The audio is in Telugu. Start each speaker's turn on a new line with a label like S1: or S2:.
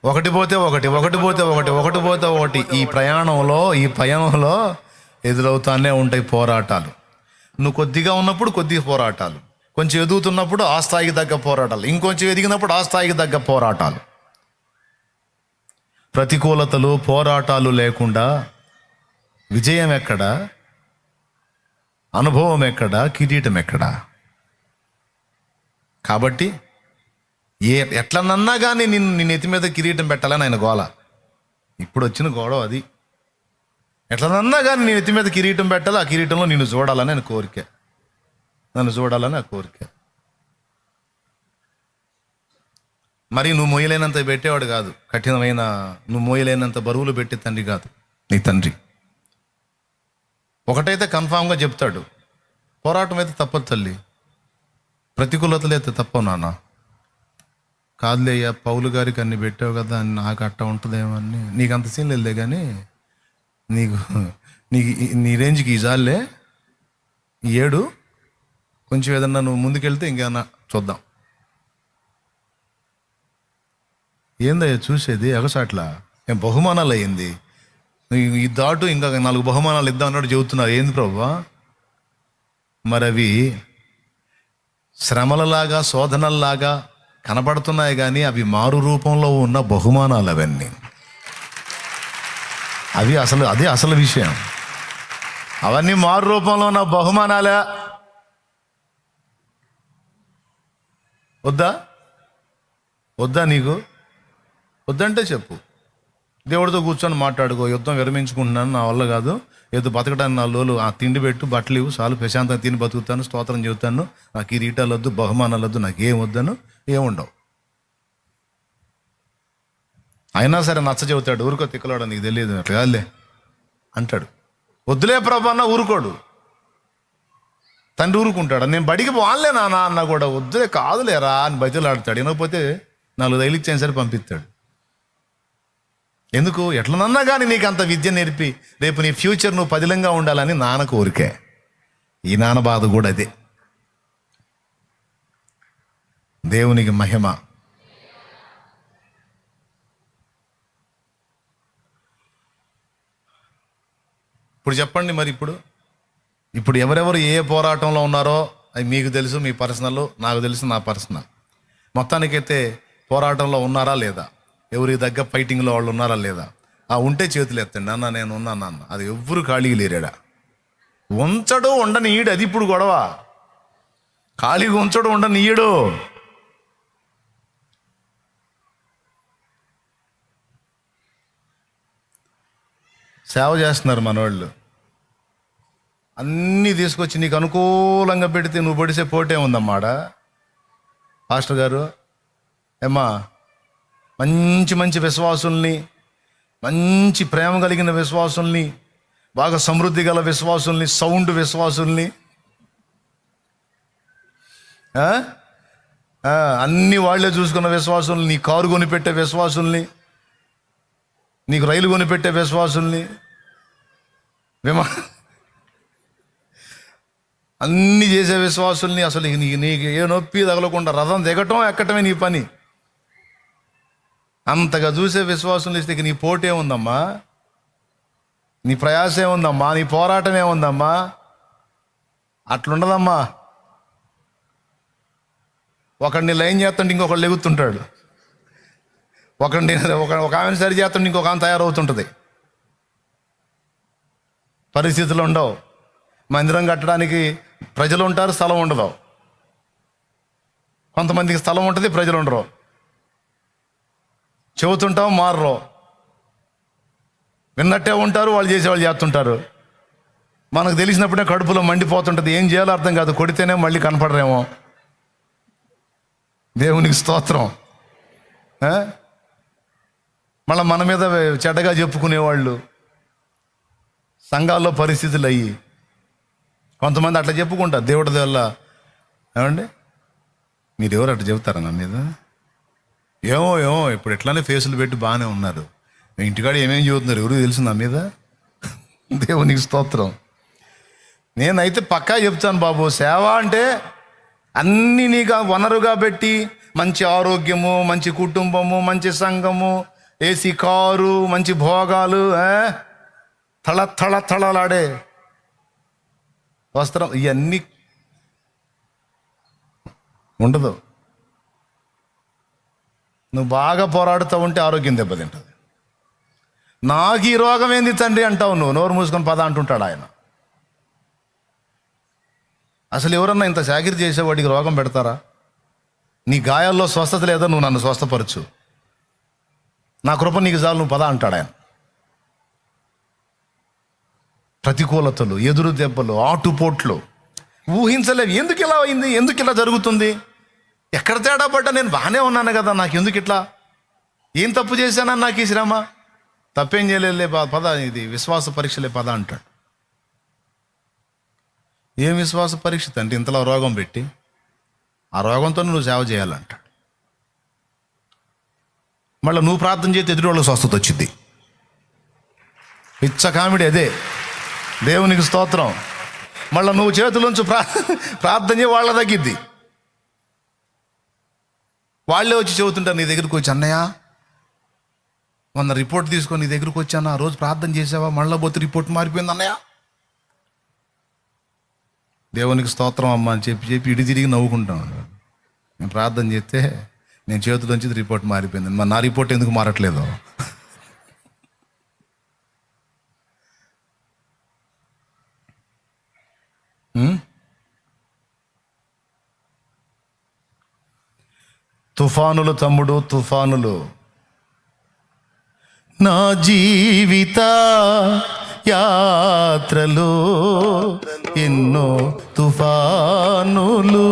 S1: ఒకటి పోతే ఒకటి, ఒకటి పోతే ఒకటి, ఒకటి పోతే ఒకటి. ఈ పయనంలో ఎదురవుతానే ఉంటాయి పోరాటాలు. నువ్వు కొద్దిగా ఉన్నప్పుడు కొద్దిగా పోరాటాలు, కొంచెం ఎదుగుతున్నప్పుడు ఆ స్థాయికి తగ్గ పోరాటాలు, ఇంకొంచెం ఎదిగినప్పుడు ఆ స్థాయికి తగ్గ పోరాటాలు. ప్రతికూలతలు, పోరాటాలు లేకుండా విజయం ఎక్కడా, అనుభవం ఎక్కడా, కిరీటం ఎక్కడా? కాబట్టి ఎట్లనన్నా కానీ నిన్ను ఎత్తి మీద కిరీటం పెట్టాలని ఆయన గోల. ఇప్పుడు వచ్చిన గొడవ అది. ఎట్లనన్నా కానీ నేను ఎత్తి మీద కిరీటం పెట్టాలి, ఆ కిరీటంలో నిన్ను చూడాలని ఆయన కోరిక, నన్ను చూడాలని ఆ కోరిక. మరి నువ్వు మోయలేనంత పెట్టేవాడు కాదు, కఠినమైన నువ్వు మోయలేనంత బరువులు పెట్టే తండ్రి కాదు నీ తండ్రి. ఒకటైతే కన్ఫామ్గా చెప్తాడు, పోరాటం అయితే తప్పదు తల్లి, ప్రతికూలతలు అయితే తప్పవు నాన్న. కాదులే అయ్యా, పౌలు గారికి అన్ని పెట్టావు కదా, నాకు అట్ట ఉంటుందేమో అని. నీకు అంత సీన్ లేదులే, కానీ నీకు నీ రేంజ్కి ఈ జాలే, ఈ ఏడు కొంచెం ఏదన్నా నువ్వు ముందుకెళ్తే ఇంకేమన్నా చూద్దాం. ఏందయ్యా చూసేది ఎగసాట్లా? ఏం బహుమానాలు అయ్యింది? ఈ దాటు ఇంకా 4 బహుమానాలు ఇద్దాం అన్నట్టు చెబుతున్నారు. ఏంది ప్రభువా? మరి అవి శ్రమలలాగా, శోధనల్లాగా కనబడుతున్నాయి, కానీ అవి మారు రూపంలో ఉన్న బహుమానాలు అవన్నీ. అదే అసలు విషయం. అవన్నీ మారు రూపంలో ఉన్న బహుమానాలే. వద్దా నీకు? వద్దంటే చెప్పు, దేవుడితో కూర్చొని మాట్లాడుకో. యుద్ధం విరమించుకుంటున్నాను, నా వల్ల కాదు, ఏదో బతకడానికి 4 రోజులు ఆ తిండి పెట్టు, బట్టలు ఇవ్వు, చాలు, ప్రశాంతంగా తిని బతుకుతాను, స్తోత్రం చెబుతాను, నాకు కిరీటాలు వద్దు, బహుమానాలు వద్దు, నాకు ఏం వద్దను, ఏముండవు. అయినా సరే నచ్చ చెబుతాడు, ఊరుకో తిక్కలాడు, నీకు తెలియదు అట్లా కాదులే అంటాడు. వద్దులే ప్రభు అన్న ఊరుకోడు, తండ్రి ఊరుకుంటాడు. నేను బడికి పోవాలే నాన్న అన్న కూడా వద్దులే, కాదులేరా అని బతిలాడతాడు. వినకపోతే 4 తగిలిచ్చాను సరే పంపిస్తాడు. ఎందుకు? ఎట్లనన్నా కానీ నీకు అంత విద్య నేర్పి రేపు నీ ఫ్యూచర్ నువ్వు పదిలంగా ఉండాలని నాన్న కోరికే. ఈ నాన్న బాధ కూడా అదే. దేవునికి మహిమ. ఇప్పుడు చెప్పండి, మరి ఇప్పుడు ఎవరెవరు ఏ పోరాటంలో ఉన్నారో అది మీకు తెలుసు, మీ పర్సనల్, నాకు తెలుసు నా పర్సనల్. మొత్తానికైతే పోరాటంలో ఉన్నారా లేదా? ఎవరికి దగ్గర ఫైటింగ్లో వాళ్ళు ఉన్నారా లేదా? ఉంటే చేతులు ఎత్తండి అన్న, నేను ఉన్నాను అన్న. అది ఎవ్వరు ఖాళీగా లేరాడా. ఉంచడు ఉండనీయడు, అది ఇప్పుడు గొడవ. ఖాళీగా ఉంచడు ఉండనీయడు. సేవ చేస్తున్నారు మనవాళ్ళు, అన్నీ తీసుకొచ్చి నీకు అనుకూలంగా పెడితే నువ్వు పొడిసే పోటే ఉందమ్మాడ. పాస్టర్ గారు ఏమ్మా, మంచి మంచి విశ్వాసుల్ని, మంచి ప్రేమ కలిగిన విశ్వాసుల్ని, బాగా సమృద్ధి గల విశ్వాసుల్ని, సౌండ్ విశ్వాసుల్ని, అన్ని వాళ్లే చూసుకున్న విశ్వాసుల్ని, నీ కారు కొనిపెట్టే విశ్వాసుల్ని, నీకు రైలు కొనిపెట్టే విశ్వాసుల్ని, అన్నీ చేసే విశ్వాసుల్ని, అసలు నీకు ఏ నొప్పి తగలకుండా రథం దిగటం ఎక్కటమే నీ పని. అంతగా చూసే విశ్వాసులు ఇస్తే నీ పోటే ఉందమ్మా, నీ ప్రయాస ఏముందమ్మా, నీ పోరాటం ఏముందమ్మా? అట్లుండదమ్మా. ఒకడిని లైన్ చేస్తుంటే ఇంకొకళ్ళు ఎగుతుంటాడు, ఒక ఆమెను సరి చేస్తుంటే ఇంకొక ఆమె తయారవుతుంటుంది. పరిస్థితులు ఉండవు. మందిరం కట్టడానికి ప్రజలు ఉంటారు, స్థలం ఉండదు. కొంతమందికి స్థలం ఉంటుంది, ప్రజలు ఉండరు. చెబుతుంటాం, మారరు. విన్నట్టే ఉంటారు, వాళ్ళు చేసేవాళ్ళు చేస్తుంటారు. మనకు తెలిసినప్పుడే కడుపులో మండిపోతుంటుంది, ఏం చేయాలో అర్థం కాదు. కొడితేనే మళ్ళీ కనపడరేమో. దేవునికి స్తోత్రం. మళ్ళీ మన మీద చెడ్డగా చెప్పుకునేవాళ్ళు, సంఘాల్లో పరిస్థితులు అయ్యి కొంతమంది అట్లా చెప్పుకుంటారు. దేవుడి వల్ల ఏమండి, మీరు ఎవరు అట్లా చెబుతారా నా మీద? ఏమో ఇప్పుడు ఎట్లానే ఫేసులు పెట్టి బాగానే ఉన్నారు, ఇంటికాడ ఏమేమి చెబుతున్నారు ఎవరికి తెలుసు నా మీద. దేవునికి స్తోత్రం. నేనైతే పక్కా చెప్తాను బాబు, సేవ అంటే అన్నీ నీగా వనరుగా పెట్టి మంచి ఆరోగ్యము, మంచి కుటుంబము, మంచి సంఘము, ఏసీ కారు, మంచి భోగాలు, తళలాడే వస్త్రం, ఇవన్నీ ఉండదు. నువ్వు బాగా పోరాడుతూ ఉంటే ఆరోగ్యం దెబ్బతింటుంది. నాకు ఈ రోగం ఏంది తండ్రి అంటావు నువ్వు, నోరు మూసుకొని పద అంటుంటాడు ఆయన. అసలు ఎవరన్నా ఇంత చాకిరి చేసేవాడికి రోగం పెడతారా? నీ గాయాల్లో స్వస్థత లేదో, నువ్వు నన్ను స్వస్థపరచు, నా కృప నీకు చాలు, నువ్వు పద అంటాడు ఆయన. ప్రతికూలతలు, ఎదురు దెబ్బలు, ఆటుపోట్లు ఊహించలేవు. ఎందుకు ఇలా అయింది, ఎందుకు ఇలా జరుగుతుంది, ఎక్కడ తేడా పడ్డా, నేను బాగానే ఉన్నాను కదా, నాకు ఎందుకు ఇట్లా, ఏం తప్పు చేశానని నాకు ఈ శ్రమ, తప్పేం చేయలేదులే పద, ఇది విశ్వాస పరీక్షలే పద అంటాడు. ఏం విశ్వాస పరీక్ష అంటే ఇంతలో రోగం పెట్టి ఆ రోగంతో నువ్వు సేవ చేయాలంటాడు. మళ్ళీ నువ్వు ప్రార్థన చేస్తే ఎదుటి వాళ్ళకి స్వస్థత వచ్చింది. పిచ్చ కామెడీ అదే. దేవునికి స్తోత్రం. మళ్ళీ నువ్వు చేతులోంచి ప్రార్థన చేయ వాళ్ళ తగ్గిద్ది. వాళ్ళే వచ్చి చెబుతుంటారు నీ దగ్గరికి వచ్చి, అన్నయ్య మొన్న రిపోర్ట్ తీసుకొని నీ దగ్గరికి వచ్చాను, ఆ రోజు ప్రార్థన చేసావా, మళ్ళీ పోతే రిపోర్ట్ మారిపోయింది అన్నయ్య. దేవునికి స్తోత్రం అమ్మ అని చెప్పి ఇటు తిరిగి నవ్వుకుంటాం. నేను ప్రార్థన చేస్తే నేను చేతులోంచి రిపోర్ట్ మారిపోయింది, మరి నా రిపోర్ట్ ఎందుకు మారట్లేదు? తుఫానులు తమ్ముడు, తుఫానులు. నా జీవిత యాత్రలో ఎన్నో తుఫానులు,